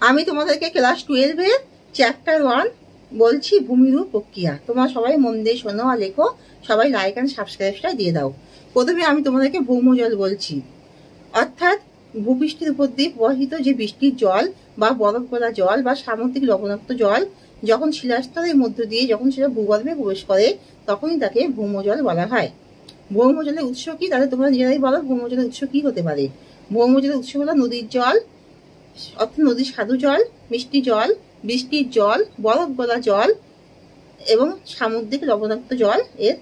আমি তোমাদেরকে ক্লাস 12 এর চ্যাপ্টার 1 বলছি, ভূমিরূপ প্রক্রিয়া। তোমরা সবাই মন দিয়ে শোনো আর লেখো, সবাই লাইক এন্ড সাবস্ক্রাইবটা দিয়ে দাও। প্রথমে আমি তোমাদেরকে ভৌমজল বলছি, অর্থাৎ ভূপৃষ্ঠের উপর দিয়ে প্রবাহিত যে বৃষ্টির জল বা বরফ গলা জল বা সামুদ্রিক লবণাক্ত জল যখন শিলাস্তরের মধ্য দিয়ে যখন সেটা ভূগর্ভে প্রবেশ করে তখনই তাকে ভৌমজল বলা হয়। ভৌমজলের উৎস কি, তাহলে তোমরা নিজেরাই বলো ভৌমজলের উৎস কি হতে পারে। ভৌমজলের উৎস হলো নদীর জল, অর্থাৎ নদীর স্বাদু জল, মিষ্টি জল, বৃষ্টির জল, বরফ গলা জল এবং সামুদ্রিক লবণাক্ত জল। এর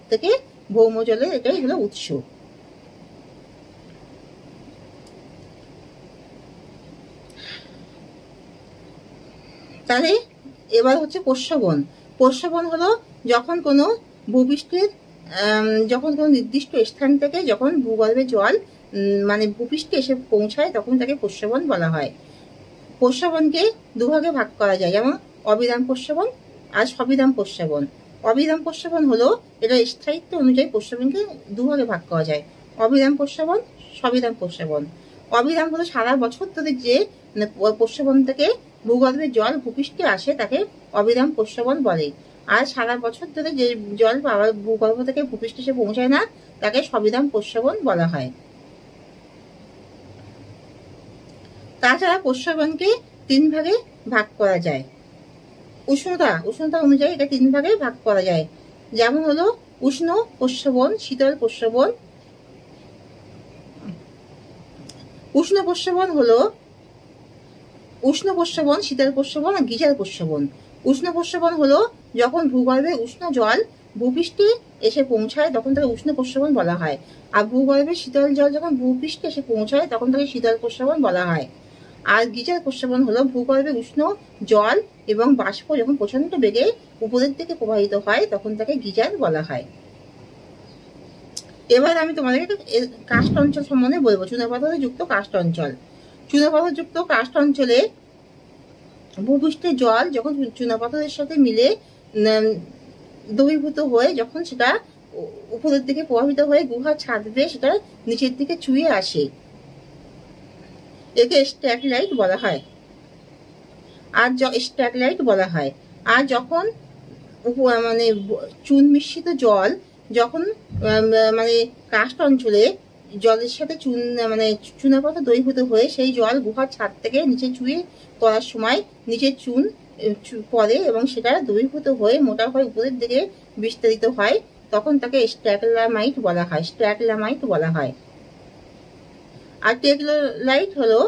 থেকে ভৌমজলের এটাই হলো উৎস। তাহলে এবার হচ্ছে প্রস্রবণ। প্রস্রবণ হলো যখন কোনো ভূপৃষ্ঠের যখন কোনো নির্দিষ্ট স্থান থেকে যখন ভূগর্ভে জল মানে ভূপৃষ্ঠে এসে পৌঁছায় তখন তাকে প্রস্রবণ বলা হয়। প্রস্রবণকে দুভাগে ভাগ করা যায়, যেমন অবিরাম প্রস্রবণ আর সবিরাম প্রস্রবণ। অবিরাম প্রস্রবণ হলো এটা স্থায়িত্ব অনুযায়ী প্রস্রবণকে দুভাগে ভাগ করা যায়, অবিরাম প্রস্রবণ, সবিরাম প্রস্রবণ। অবিরাম হলো সারা বছর ধরে যে প্রস্রবণ থেকে ভূগর্ভের জল ভূপৃষ্ঠে আসে তাকে অবিরাম প্রস্রবণ বলে। আর সারা বছর ধরে যে জল ভূগর্ভ থেকে ভূপৃষ্ঠে এসে পৌঁছায় না তাকে সবিরাম প্রস্রবণ বলা হয়। তাছাড়া প্রস্রবণকে 3 ভাগে ভাগ করা যায়। উষ্ণতা অনুযায়ী এটা 3 ভাগে ভাগ করা যায়, যেমন হলো উষ্ণ প্রস্রবণ, শীতল প্রস্রবণ। উষ্ণ প্রস্রবণ হলো উষ্ণ প্রস্রবণ, শীতল প্রস্রবণ আর গিজার প্রস্রবণ। উষ্ণ প্রস্রবণ হলো যখন ভূগর্ভে উষ্ণ জল ভূপৃষ্ঠে এসে পৌঁছায় তখন তাকে উষ্ণ প্রস্রবণ বলা হয়। আর ভূগর্ভে শীতল জল যখন ভূপৃষ্ঠে এসে পৌঁছায় তখন তাকে শীতল প্রস্রবণ বলা হয়। আর গিজার প্রস্রবণ হলো ভূগর্ভে উষ্ণ জল এবং বাষ্প যখন প্রচন্ড বেগে উপরের দিকে প্রবাহিত হয় তখন তাকে গিজার বলা হয়। এবার আমি তোমাদেরকে কাস্ট অঞ্চল সম্বন্ধে বলবো। চুনাপাথরে যুক্ত কাস্ট অঞ্চল। চুনাপাথর যুক্ত কাস্ট অঞ্চলে ভূপৃষ্ঠের জল যখন চুনাপাথরের সাথে মিলে দ্রবীভূত হয়ে যখন সেটা উপরের দিকে প্রবাহিত হয়ে গুহার ছাদ বেয়ে সেটা নিচের দিকে চুইয়ে আসে, একে স্ট্যাগলাইট বলা হয়। স্ট্যাগলাইট বলা হয়। আর যখন মানে চুন মিশ্রিত জল যখন মানে কাস্ট অঞ্চলে জলের সাথে চুনাপাথর দ্রবীভূত হয়ে সেই জল গুহার ছাদ থেকে নিচে চুইয়ে পড়ার সময় নিচে চুন পড়ে এবং সেটা দ্রবীভূত হয়ে মোটা হয়ে উপরের দিকে বিস্তারিত হয়, তখন তাকে স্ট্যাগলামাইট বলা হয়। আর টেগলাইট হলো